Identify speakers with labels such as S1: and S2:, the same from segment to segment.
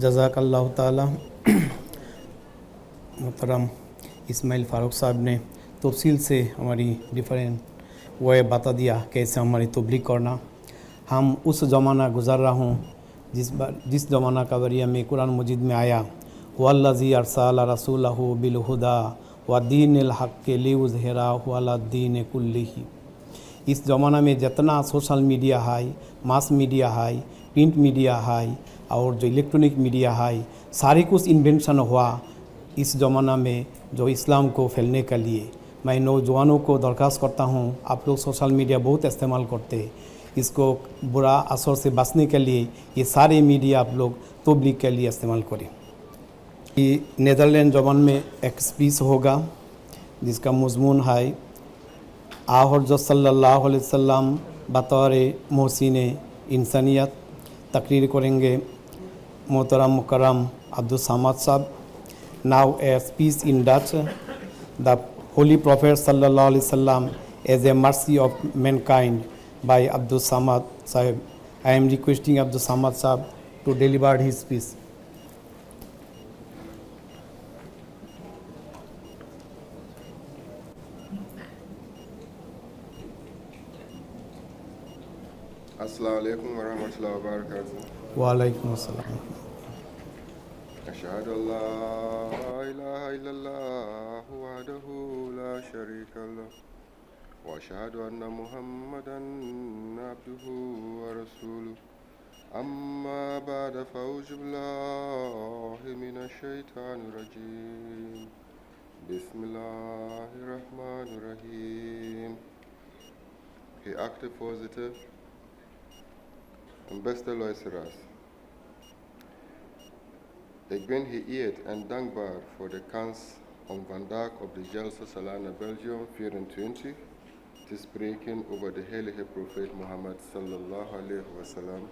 S1: जज़ाकल्लाहु ताला। मोहतरम इस्माइल फ़ारूक साहब ने तफसील से हमारी डिफरेंट वो बता दिया कैसे हमारी तबलीग करना। हम उस ज़माना गुज़र रहा हूँ जिस ज़माना का वरिया में कुरान मजीद में आया, वल्लज़ी अरसल रसूलहु बिल हुदा व दीनिल हक़्क़ि लियुज़हिरहु अला दीनि कुल्लिही। इस ज़माना में जितना सोशल मीडिया है, मास मीडिया है, प्रिंट मीडिया है और जो इलेक्ट्रॉनिक मीडिया है, सारे कुछ इन्वेंशन हुआ इस ज़माना में जो इस्लाम को फैलने के लिए। मैं नौजवानों को दरख्वास्त करता हूँ, आप लोग सोशल मीडिया बहुत इस्तेमाल करते हैं, इसको बुरा असर से बचने के लिए ये सारे मीडिया आप लोग तबलीग के लिए इस्तेमाल करें। ये नीदरलैंड ज़बान में एक स्पीच होगा जिसका मज़मून है आ हज़रत सल्लल्लाहु अलैहि वसल्लम बतौर मोहसिन इंसानियत। तकरीर करेंगे मोहतरम मुकर्रम अब्दुल समाद साहब। Now a speech in Dutch. The Holy Prophet sallallahu alaihi wasallam as a mercy of mankind by Abdul Samad Sahib. I am requesting Abdul Samad Sahib to deliver his speech.
S2: Assalamu alaikum wa rahmatullahi wa barakatuh.
S1: Wa alaikum assalam.
S2: أشهد أن لا إله إلا الله وحده لا شريك له وأشهد أن محمدا عبده ورسوله أما بعد فأعوذ بالله من الشيطان الرجيم بسم الله الرحمن الرحيم. Geachte voorzitter en beste luisteraars. Ik ben geëerd en dankbaar voor de kans om vandaag op de I Jalsa Salana Belgium 24 te spreken over de heilige profeet Mohammed sallallahu alaihi wasallam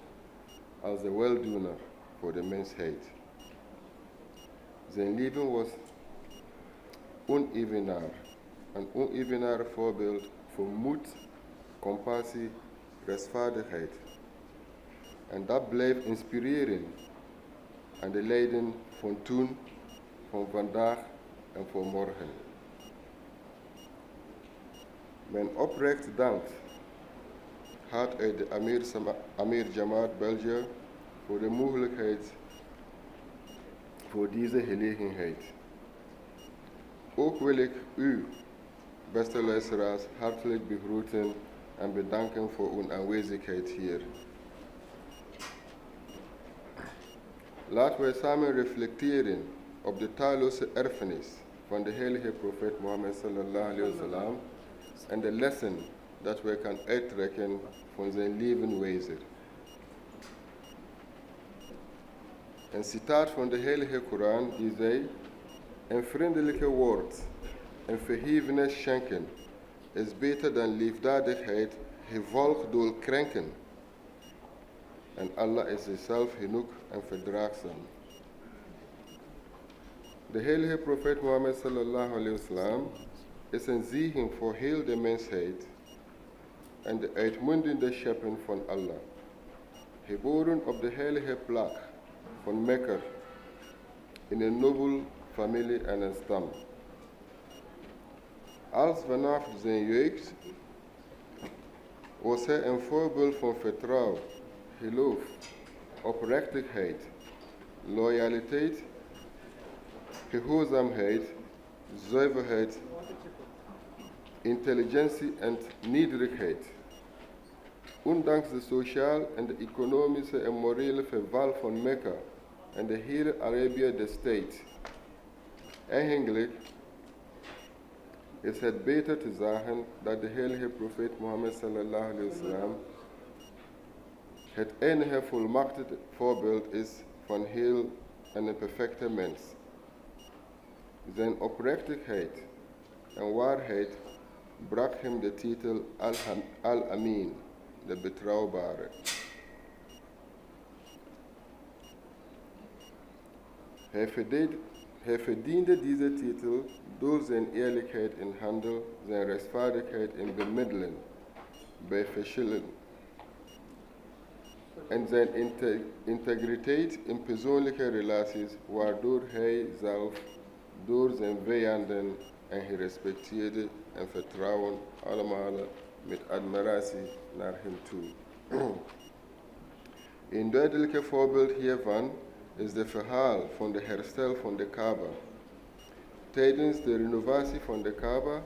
S2: als de weldoener voor de mensheid. Zijn leven was een onevenaar voorbeeld voor moed, compassie, rechtvaardigheid. En dat blijft inspireren aan de lijden van toen, van vandaag en van morgen. Mijn oprecht dank gaat uit de Amir Jamaat Belgium voor de mogelijkheid voor deze gelegenheid. Ook wil ik u, beste luisteraars, hartelijk begroeten en bedanken voor uw aanwezigheid hier. Laten we samen reflecteren op de talloze erfenis van de heilige profeet Mohammed sallallahu alaihi wasallam en de lessen dat we kan uittrekken van zijn levenwijze. Een citaat van de heilige Koran die zei: een vriendelijke woord en vergiffenis schenken is beter dan liefdadigheid gevolgd door krenken. En Allah is zichzelf genoeg en verdraagzaam. De heilige profeet Mohammed sallallahu alaihi wasallam is een zegen voor heel de mensheid en de uitmuntende schepping van Allah. Geboren op de heilige plek van Mekka in een nobele familie en een stam. Als vanaf zijn jeugd was hij een voorbeeld van vertrouwen, geloof, oprechtheid, loyaliteit, gehoorzaamheid, zuiverheid, intelligentie en nederigheid. Ondanks de sociale en de economische en morele verval van Mekka en de hele Arabië destijds. Eigenlijk is het beter te zeggen dat de heilige profeet Mohammed sallallahu alaihi wasallam het enige volmaakte voorbeeld is van heel en een perfecte mens. Zijn oprechtheid en waarheid bracht hem de titel Al-Amin, de betrouwbare. Hij verdiende deze titel door zijn eerlijkheid in handel, zijn rechtvaardigheid in bemiddelen bij verschillen en zijn integriteit in persoonlijke relaties, waardoor hij zelf door zijn vijanden en gerespecteerde en vertrouwen allemaal met admiratie naar hem toe. Een duidelijk voorbeeld hiervan is het verhaal van de herstel van de Kaaba. Tijdens de renovatie van de Kaaba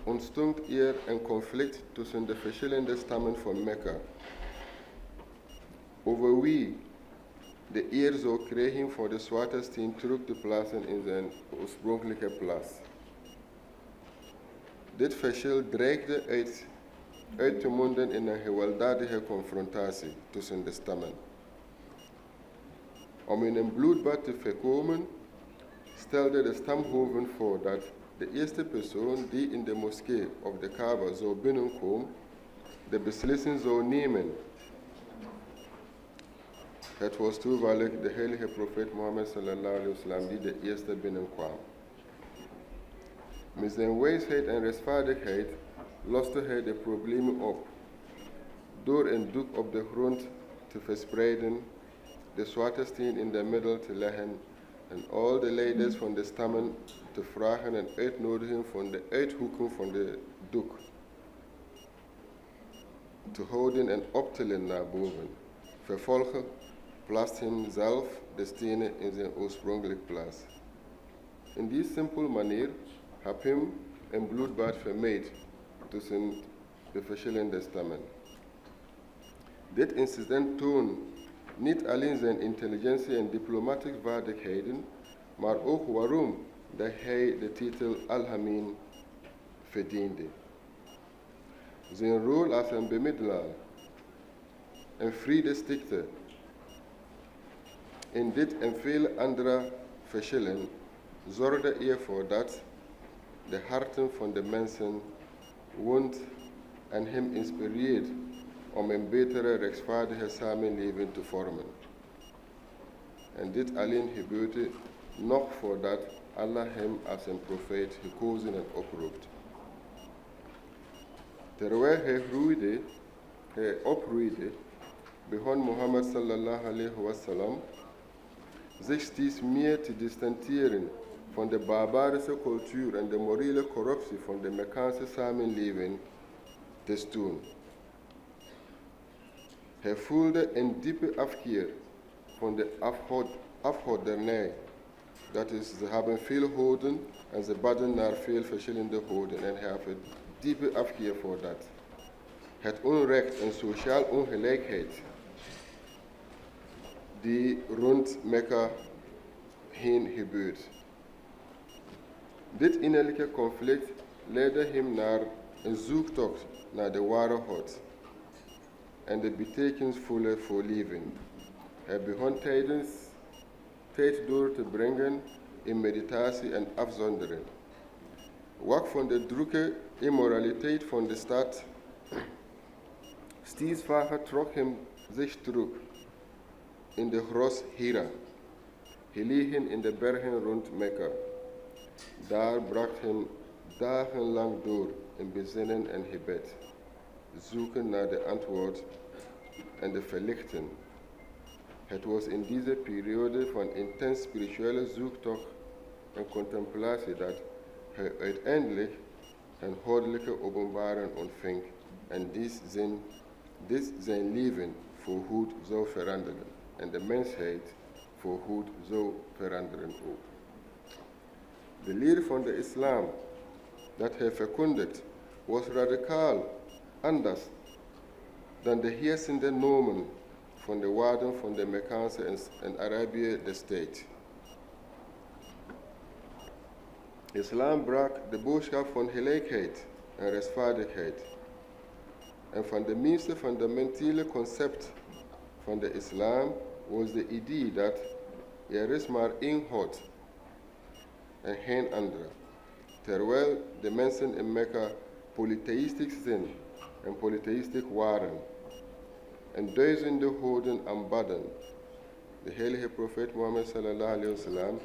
S2: ontstond er een conflict tussen de verschillende stammen van Mekka over wie de eer zou krijgen voor de zwarte steen terug te plaatsen in zijn oorspronkelijke plaats. Dit verschil dreigde uit te monden in een gewelddadige confrontatie tussen de stammen. Om in een bloedbad te voorkomen, stelde de stamhoofden voor dat de eerste persoon die in de moskee of de Kaaba zou binnenkomen, de beslissing zou nemen. Het was toevallig de heilige profeet Mohammed sallallahu alaihi wasallam die de eerste binnenkwam. Met zijn wijsheid en rechtvaardigheid loste hij de problemen op door een doek op de grond te verspreiden, de zwarte steen in de middel te leggen en al de leiders van de stammen te vragen en uitnodigen van de uithoeken van de doek te houden en op te tillen naar boven. Vervolgens plaatst hij zelf de stenen in zijn oorspronkelijke plaats. In die simpele manier heb hem een bloedbad vermijd tussen de verschillende stammen. Dit incident toont niet alleen zijn intelligentie en diplomatieke vaardigheden, maar ook waarom dat hij de titel Al-Amin verdiende. Zijn rol als een bemiddelaar en vredestichter in dit en vele andere verschillen zorgde ervoor dat de harten van de mensen woont en hem inspireert om een betere, rechtvaardige samenleving te vormen. En dit alleen gebeurde nog voordat Allah hem als een profeet gekozen en oproept. Terwijl hij opgroeide, begon Mohammed sallallahu alaihi wasallam zich steeds meer te distancieren van de barbarische cultuur en de morele corruptie van de Mekkaanse samenleving te stoen. Hij voelde een diepe afkeer van de afgoddernij. Dat is, ze hebben veel goden en ze baden naar veel verschillende goden en hij heeft een diepe afkeer voor dat. Het onrecht en sociaal ongelijkheid die rond Mekka heen gebeurt. Dit innerlijke conflict leidde hem naar een zoektocht naar de ware God en de betekenisvolle voorleving. Hij begon tijd door te brengen in meditatie en afzondering. Wak van de drukke immoraliteit van de stad, steeds vaker trok hem zich terug in de gros Hira, gelegen in de bergen rond Mekka. Daar bracht hem dagenlang door in bezinnen en gebed, zoeken naar de antwoord en de verlichting. Het was in deze periode van intens spirituele zoektocht en contemplatie dat hij uiteindelijk een goddelijke openbaring ontving en dit zijn leven voorgoed zou veranderen en de mensheid voorgoed zou veranderen ook. De leer van de islam dat hij verkondigt was radicaal anders dan de heersende normen van de waarden van de Mekkaanse en Arabië destijds. Islam brak de boodschap van gelijkheid en rechtvaardigheid. En van de meest fundamentele concept van de islam was de idee dat er is maar één God en geen andere. Terwijl de mensen in Mekka polytheïstisch zijn en polytheïstisch waren en duizenden goden aanbadden. De heilige profeet Mohammed sallallahu alaihi wasallam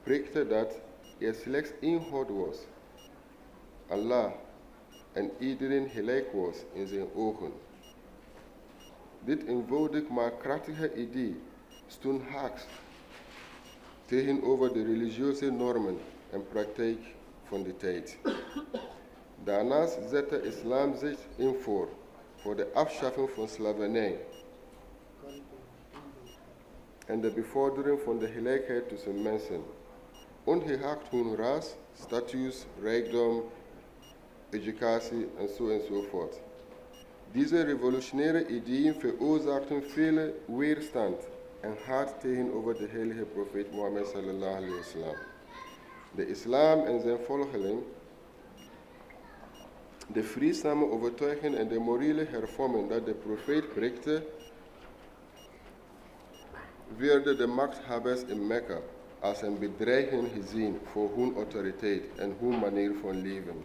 S2: preekte dat er slechts één God was, Allah, en iedereen gelijk was in zijn ogen. Dit eenvoudig maar krachtige idee stond haaks tegenover de religieuze normen en praktijk van de tijd. Daarnaast zette islam zich in voor de afschaffing van slavernij en de bevordering van de gelijkheid tussen mensen, ongeacht hun ras, status, rijkdom, educatie enzovoort. Deze revolutionaire ideeën veroorzaakten veel weerstand en haat tegenover de heilige profeet Mohammed sallallahu alaihi wasallam. De islam en zijn volgelingen, de vreedzame overtuiging en de morele hervorming dat de profeet preekte, werden de machthebbers in Mekka als een bedreiging gezien voor hun autoriteit en hun manier van leven.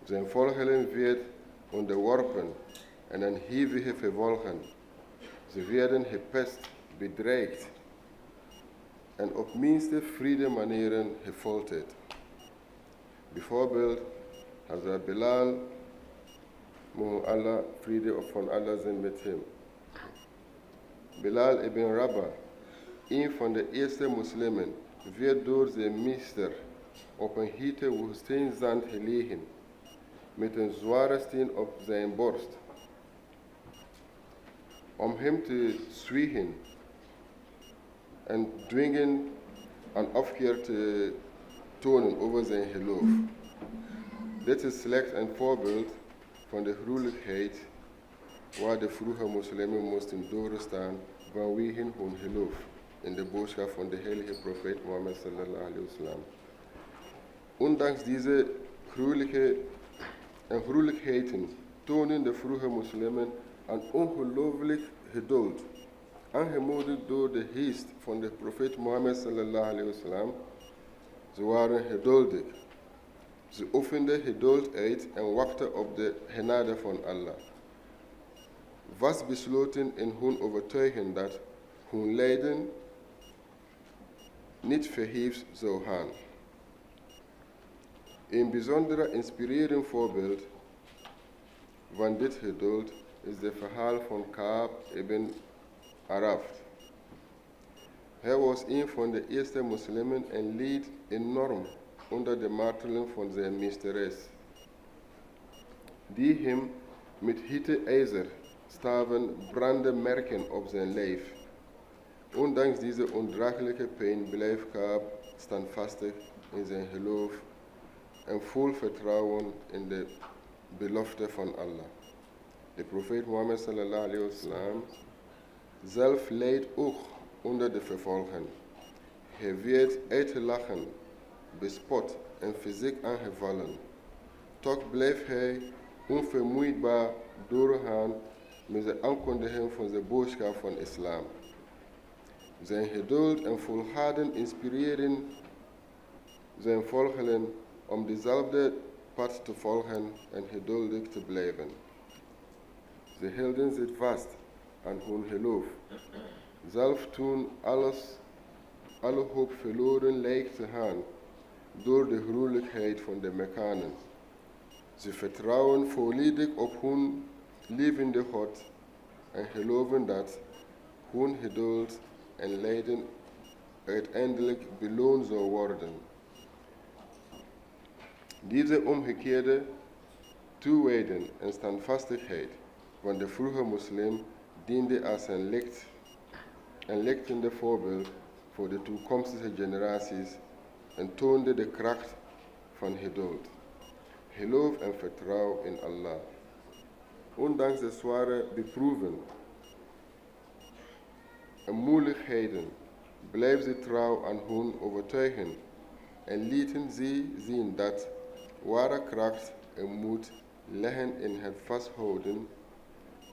S2: Zijn volgelingen werden onderworpen en een hevige vervolging. Ze werden gepest, bedreigd en op minste vrede manieren gefolterd. Bijvoorbeeld Hazrat Bilal, mogen Allah, vrede van Allah zijn met hem. Bilal ibn Rabah, een van de eerste moslimen, werd door zijn meester op een hete woestijnzand gelegen, met een zware steen op zijn borst, om hem te zwiegen en dwingen een afkeer te tonen over zijn geloof. Dit is slechts een voorbeeld van de gruwelijkheid waar de vroege moslimen moesten doorstaan vanwege hun geloof in de boodschap van de heilige profeet Mohammed sallallahu alaihi wasallam. Ondanks deze gruwelijkheden tonen de vroege moslimen een ongelooflijk geduld, aangemoedigd door de geest van de profeet Mohammed sallallahu alaihi wasallam. Ze waren geduldig. Ze oefenden geduld uit en wachten op de genade van Allah. Vastbesloten in hun overtuiging dat hun lijden niet vergeefs zou gaan. Een bijzonder inspirerend voorbeeld van dit geduld is het verhaal van Ka'ab ibn Araf. Hij was een van de eerste moslimen en leed enorm onder de marteling van zijn meesteres, die hem met hete ijzer staven brandden merken op zijn lijf. Ondanks deze ondraaglijke pijn bleef Ka'ab standvastig in zijn geloof en vol vertrouwen in de belofte van Allah. De profeet Mohammed sallallahu alaihi wasallam zelf leed ook onder de vervolging. Hij werd uitgelachen, bespot en fysiek aangevallen. Toch bleef hij onvermoeidbaar doorgaan met de aankondiging van de boodschap van islam. Zijn geduld en volharden inspireren zijn volgelingen om dezelfde pad te volgen en geduldig te blijven. Ze hielden zich vast aan hun geloof, zelfs toen alle hoop verloren lijkt te gaan door de gruwelijkheid van de Mekkanen. Ze vertrouwen volledig op hun levende God en geloven dat hun geduld en lijden uiteindelijk beloond zal worden. Deze omgekeerde toewijding en standvastigheid van de vroege moslim diende als een lichtende voorbeeld voor de toekomstige generaties en toonde de kracht van geduld, geloof en vertrouwen in Allah. Ondanks de zware beproevingen en moeilijkheden bleef ze trouw aan hun overtuiging en lieten ze zien dat ware kracht en moed liggen in het vasthouden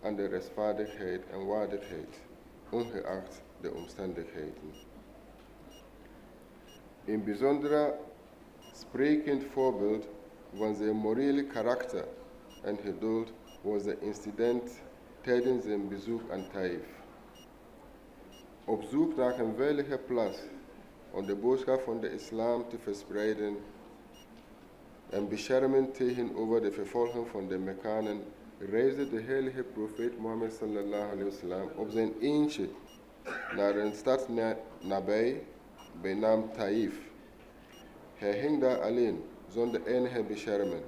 S2: aan de rechtvaardigheid en waardigheid, ongeacht de omstandigheden. Een bijzonder sprekend voorbeeld van zijn morele karakter en geduld was het incident tijdens zijn bezoek aan Taif. Op zoek naar een veilige plaats om de boodschap van de islam te verspreiden en beschermen tegenover de vervolging van de Mekkanen, reisde de heilige profeet Mohammed sallallahu alaihi wasallam op zijn eentje naar een stad nabij, bij naam Taif. Hij ging daar alleen, zonder enige bescherming,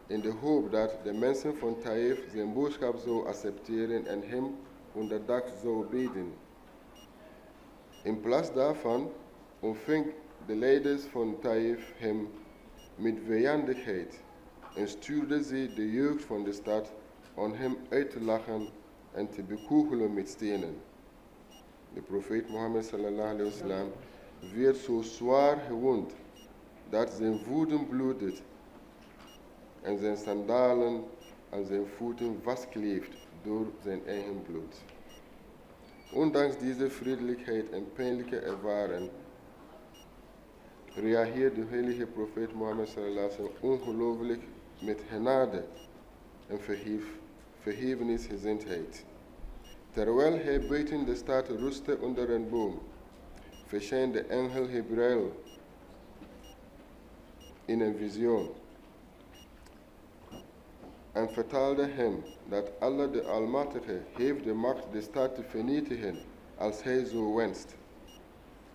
S2: in de hoop dat de mensen van Taif zijn boodschap zouden accepteren en hem onderdak zouden bieden. In plaats daarvan ontving de leiders van Taif hem met vijandigheid en stuurden ze de jeugd van de stad om hem uit te lachen en te bekogelen met stenen. De profeet Mohammed sallallahu alaihi wasallam werd zo zwaar gewond dat zijn voeten bloedden en zijn sandalen aan zijn voeten vastkleefd door zijn eigen bloed. Ondanks deze vriendelijkheid en pijnlijke ervaring reageerde de heilige profeet Mohammed sallallahu alaihi wasallam ongelooflijk met genade en vergevensgezindheid. Terwijl hij buiten de stad rustte onder een boom, verscheen de engel Gabriel in een visioen en vertelde hem dat Allah de Almachtige heeft de macht de stad te vernietigen als hij zo wenst.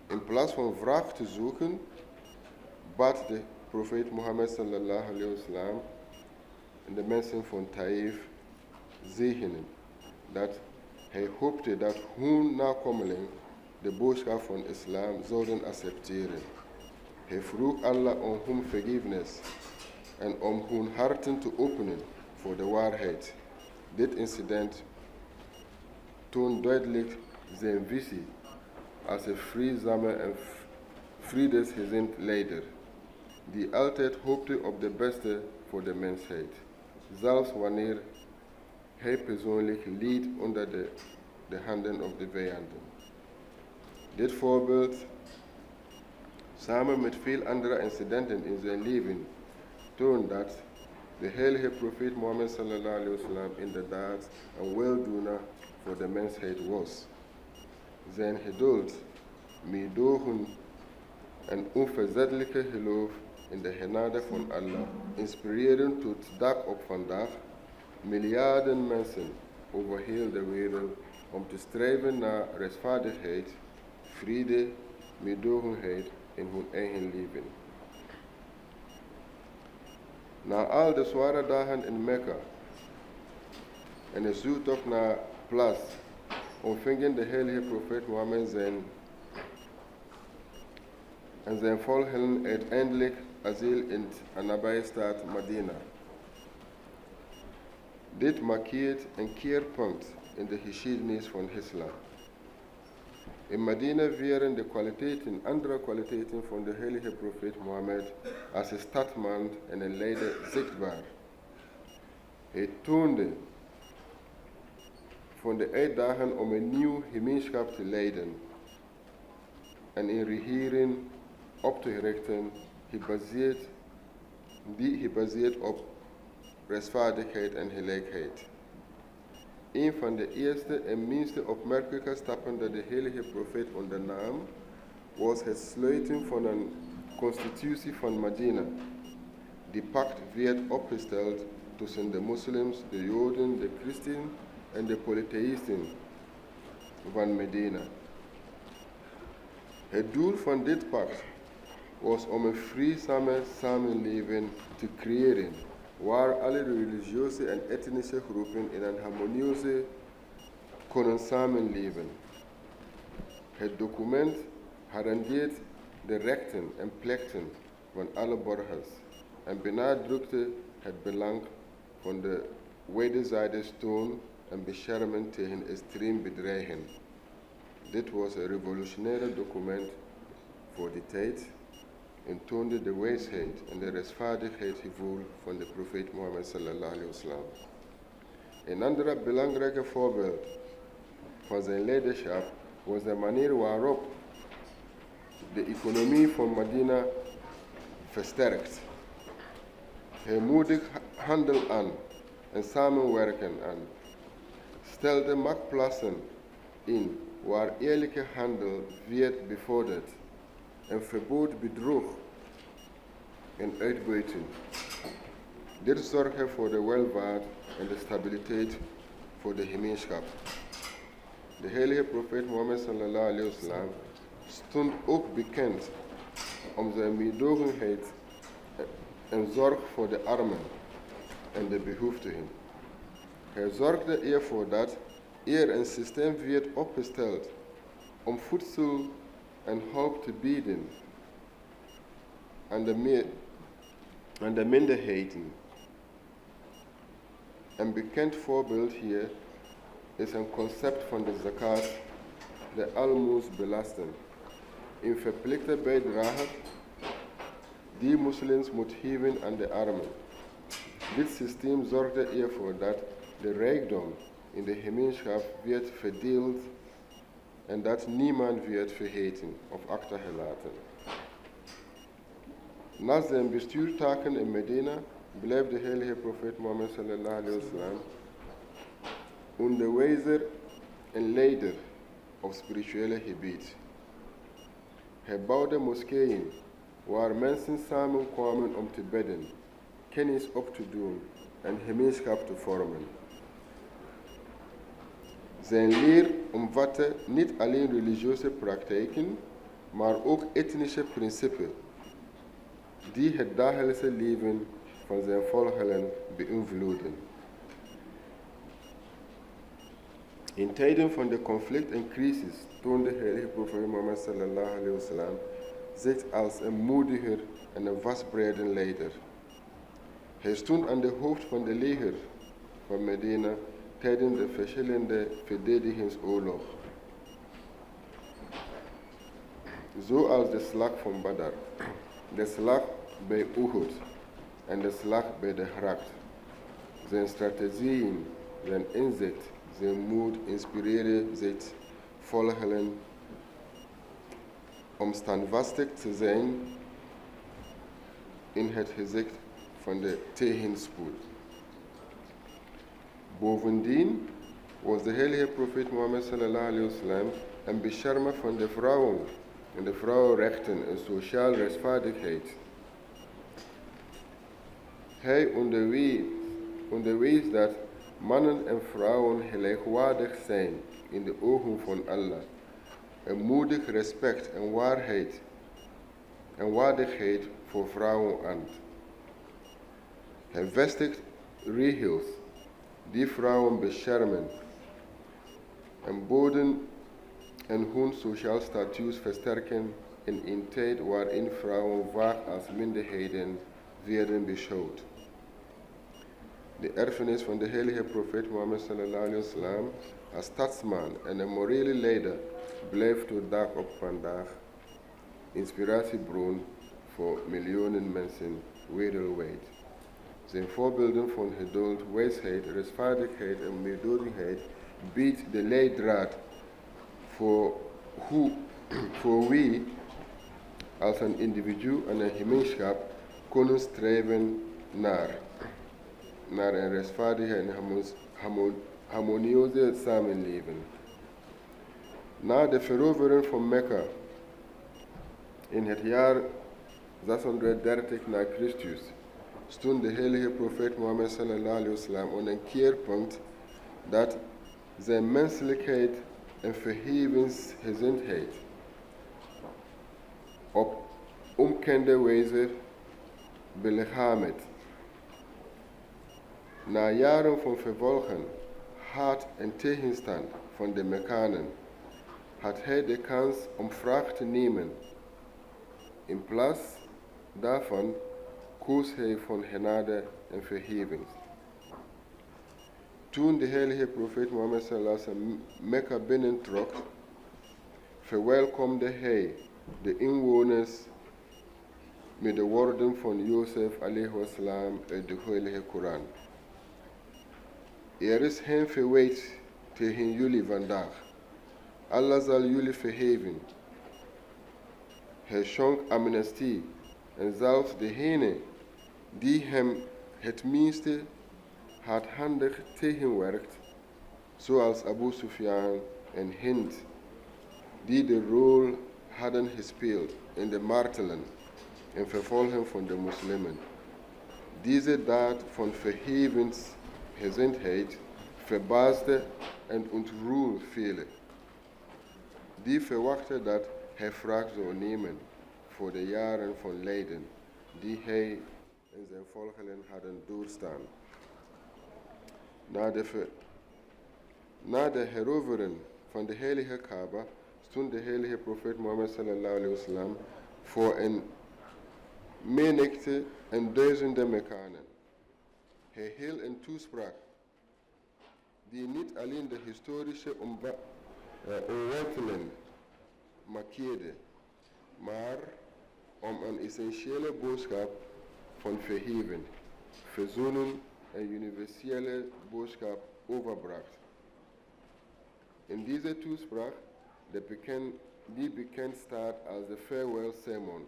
S2: In plaats van wraak te zoeken, bad de profeet Mohammed sallallahu alaihi wasallam en de mensen van Taif zegenen, dat hij hoopte dat hun nakomelingen de boodschap van islam zouden accepteren. Hij vroeg Allah om hun vergiffenis en om hun harten te openen voor de waarheid. Dit incident toont duidelijk zijn visie als een vreedzame en vredesgezind leider, die altijd hoopte op het beste voor de mensheid, zelfs wanneer hij persoonlijk leed onder de handen van de vijanden. Dit voorbeeld, samen met veel andere incidenten in zijn leven, toont dat de heilige profeet Mohammed sallallahu alaihi wasallam inderdaad een weldoener voor de mensheid was. Zijn geduld, meedogen en onverzettelijke geloof in de genade van Allah inspireren tot dag op vandaag miljarden mensen over heel de wereld om te strijven naar rechtvaardigheid, vrede, meedogenheid in hun eigen leven. Na al de zware dagen in Mekka en de zoektocht naar plaats, ontvingen de heilige profeet Mohammed en zijn volgelingen uiteindelijk asiel in de nabije stad Medina. Dit markeert een keerpunt in de geschiedenis van islam. In Medina werden de andere kwaliteiten van de heilige profeet Mohammed als een stadman en een leider zichtbaar. Hij toonde van de uitdaging om een nieuwe gemeenschap te leiden en een regering op te richten die gebaseerd op rechtvaardigheid en gelijkheid. Een van de eerste en minst opmerkelijke stappen dat de heilige profeet ondernam, was het sluiten van een constitutie van Medina. Die pact werd opgesteld tussen de moslims, de joden, de christenen en de polytheïsten van Medina. Het doel van dit pact was om een vreedzame samenleving te creëren, waar alle religieuze en etnische groepen in een harmonieuze konden samenleven. Het document garandeert de rechten en plichten van alle burgers en benadrukte het belang van de wederzijds steun en bescherming tegen extreem bedreiging. Dit was een revolutionair document voor die tijd en toonde de wijsheid en de rechtvaardigheidsgevoel van de profeet Mohammed sallallahu alaihi wasallam. Een ander belangrijk voorbeeld van zijn leiderschap was de manier waarop de economie van Medina versterkt. Hij moedigt handel aan en samenwerken aan, stelde marktplaatsen in waar eerlijke handel werd bevorderd en verbood bedrog en uitbuiting. Dit zorgde voor de welvaart en de stabiliteit voor de gemeenschap. De heilige profeet Mohammed sallallahu alaihi wasallam stond ook bekend om zijn meedogenheid en zorg voor de armen en de behoeftigen. Hij zorgde ervoor dat er een systeem werd opgesteld om voedsel en hulp te bieden aan de minderheden. Een bekend voorbeeld hier is een concept van de zakat, de almoesbelasting, een verplichte bijdrage die moslims moet geven aan de armen. Dit systeem zorgde ervoor dat de rijkdom in de gemeenschap werd verdeeld en dat niemand werd vergeten of achtergelaten. Naast zijn bestuurtaken in Medina bleef de heilige profeet Mohammed sallallahu alaihi wasallam onderwijzer en leider op spirituele gebied. Hij bouwde moskeeën waar mensen samenkwamen om te bidden, kennis op te doen en gemeenschap te vormen. Zijn leer omvatte niet alleen religieuze praktijken, maar ook etnische principes die het dagelijkse leven van zijn volgelingen beïnvloeden. In tijden van de conflict en crisis toonde de heilige profeet Mohammed sallallahu alaihi wasallam zich als een moediger en een vastberaden leider. Hij stond aan de hoofd van de leger van Medina tijdens de verschillende verdedigingsoorlogen, zoals de slag van Badr, de slag bij Uhud en de slag bij de Gracht. Zijn strategieën, zijn inzicht, zijn moed inspireerde zijn volgelingen om standvastig te zijn in het gezicht van de tegenspoed. Bovendien was de heilige profeet Mohammed sallallahu alaihi wasallam een beschermer van de vrouwen en de vrouwenrechten en sociale rechtvaardigheid. Hij onderwees dat mannen en vrouwen gelijkwaardig zijn in de ogen van Allah. Een moedig respect en waardigheid voor vrouwen aan. Hij vestigt regels die vrouwen beschermen en boden en hun sociaal statuut versterken in een tijd waarin vrouwen vaak als minderheden werden beschouwd. De erfenis van de heilige profeet Mohammed sallallahu alaihi wasallam als staatsman en een morele leider blijft tot dag op vandaag inspiratiebron voor miljoenen mensen wereldwijd. Zijn voorbeelden van geduld, wijsheid, rechtvaardigheid en meedogenheid biedt de leidraad voor wie als een individu en een gemeenschap kunnen streven naar een rechtvaardige en harmonieuze samenleving. Na de verovering van Mekka in het jaar 630 na Christus stond de heilige profeet Mohammed sallallahu alaihi wasallam aan een keerpunt dat zijn menselijkheid en vergevensgezindheid op onbekende wijze belichaamt. Na jaren van vervolging, haat en tegenstand van de Mekkanen had hij de kans om wraak te nemen. In plaats daarvan koos hij voor genade en vergeving. Toen de heilige profeet Mohammed sallallahu alaihi wasallam Mekka binnentrok, verwelkomde hij de inwoners met de woorden van Jozef alaihi wasallam uit de heilige Koran. Er is geen verwijt tegen jullie vandaag. Allah zal jullie vergeven. Hij schonk amnestie en zelfs degene die hem het minste hardhandig tegenwerkt, zoals Abu Sufyan en Hind, die de rol hadden gespeeld in de martelen en vervolging van de moslimen. Deze daad van gezindheid verbaasde en ontroerde velen. Die verwachten dat hij wraak zou nemen voor de jaren van lijden die hij en zijn volgelingen hadden doorstaan. Na de herovering van de heilige Kaaba stond de heilige profeet Mohammed sallallahu alaihi wasallam voor een menigte en duizenden Mekkanen. Hij hield een toespraak die niet alleen de historische omwenteling markeerde, maar om een essentiële boodschap van vergeving, verzoening en universele boodschap overbracht. In deze toespraak, die bekend staat als de farewell sermon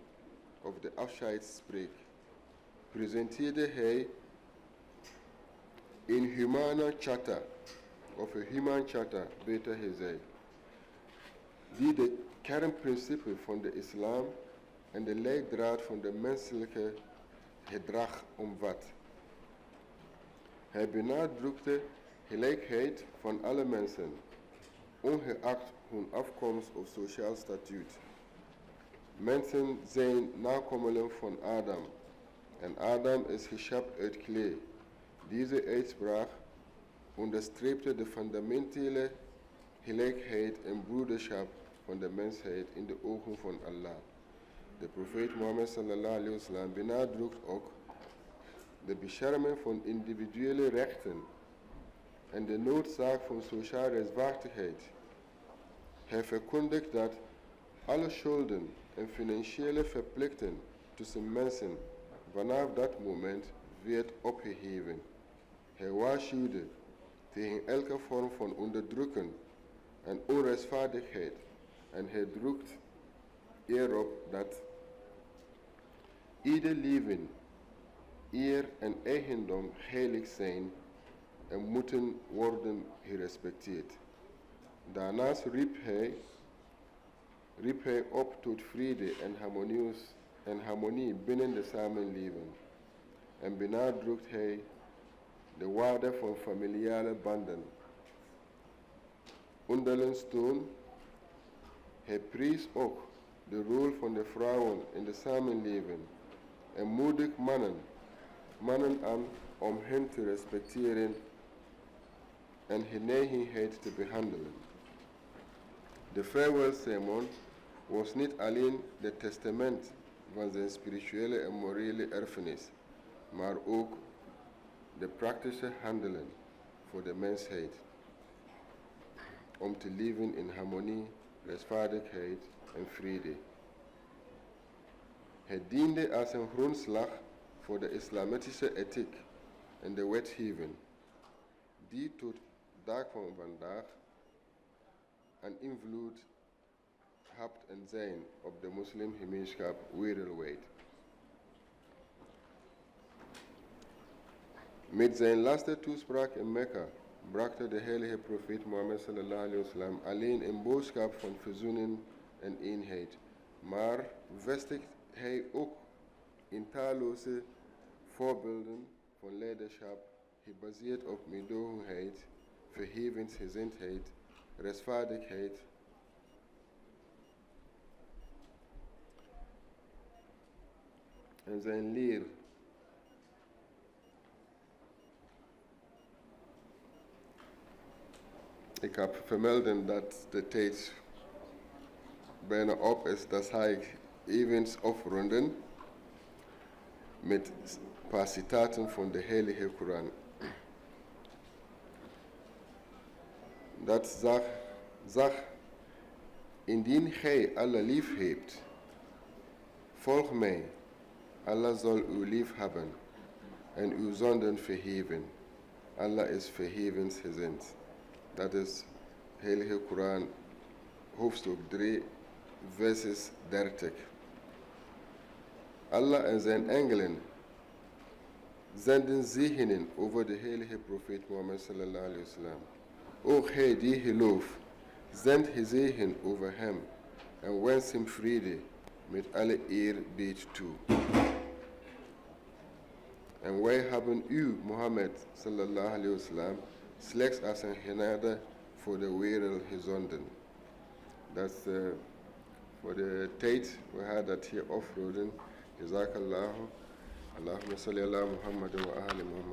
S2: of de afscheidsspreek, presenteerde hij een humane charta, of een human charta, beter gezegd, die de kernprincipe van de islam en de leidraad van de menselijke gedrag omvat. Hij benadrukte gelijkheid van alle mensen, ongeacht hun afkomst of sociaal statuut. Mensen zijn nakomelingen van Adam en Adam is geschapen uit klei. Deze uitspraak onderstreepte de fundamentele gelijkheid en broederschap van de mensheid in de ogen van Allah. De profeet Mohammed sallallahu alaihi wasallam benadrukt ook de bescherming van individuele rechten en de noodzaak van sociale rechtvaardigheid. Hij verkondigt dat alle schulden en financiële verplichtingen tussen mensen vanaf dat moment werd opgeheven. Hij waarschuwde tegen elke vorm van onderdrukking en onrechtvaardigheid en hij drukt erop dat ieder leven, eer en eigendom heilig zijn en moeten worden gerespecteerd. Daarnaast riep hij op tot vrede en harmonie binnen de samenleving en benadrukt hij de waarde van familiale banden. Onderling steun. Hij prees ook de rol van de vrouwen in de samenleving en moedigt mannen aan om hen te respecteren en genegenheid te behandelen. De farewell sermon was niet alleen het testament van zijn spirituele en morele erfenis, maar ook de praktische handelen voor de mensheid om te leven in harmonie, rechtvaardigheid en vrede. Het diende als een grondslag voor de islamitische ethiek en de wetgeving, die tot dag van vandaag een invloed heeft en zijn op de moslimgemeenschap wereldwijd. Met zijn laatste toespraak in Mekka bracht de heilige profeet Mohammed sallallahu alaihi wasallam alleen een boodschap van verzoening en eenheid, maar vestigt hij ook in talloze voorbeelden van leiderschap gebaseerd op meedogenheid, vergevensgezindheid, rechtvaardigheid en zijn leer. Ik heb vermelden dat de tijd bijna op is, dat ga ik even afronden met een paar citaten van de Heilige Koran. Dat zag, indien gij Allah lief hebt, volg mij, Allah zal u lief hebben en uw zonden vergeven. Allah is vergevensgezind. Dat is Heilige Koran, hoofdstuk 3, verses 30. Allah en zijn engelen zenden zegenen over de heilige profeet Mohammed sallallahu alaihi wasallam. O gij die gelooft, zend gezegen over hem en wens hem vrede met alle eerbied toe. En wij hebben u, Mohammed sallallahu alayhi wasallam, slechts als een genade voor de wereld gezonden. Dat is voor de tijd, we gaan dat hier afronden. Jazakallahu. Allahumma salli ala Muhammad wa ahli Muhammad.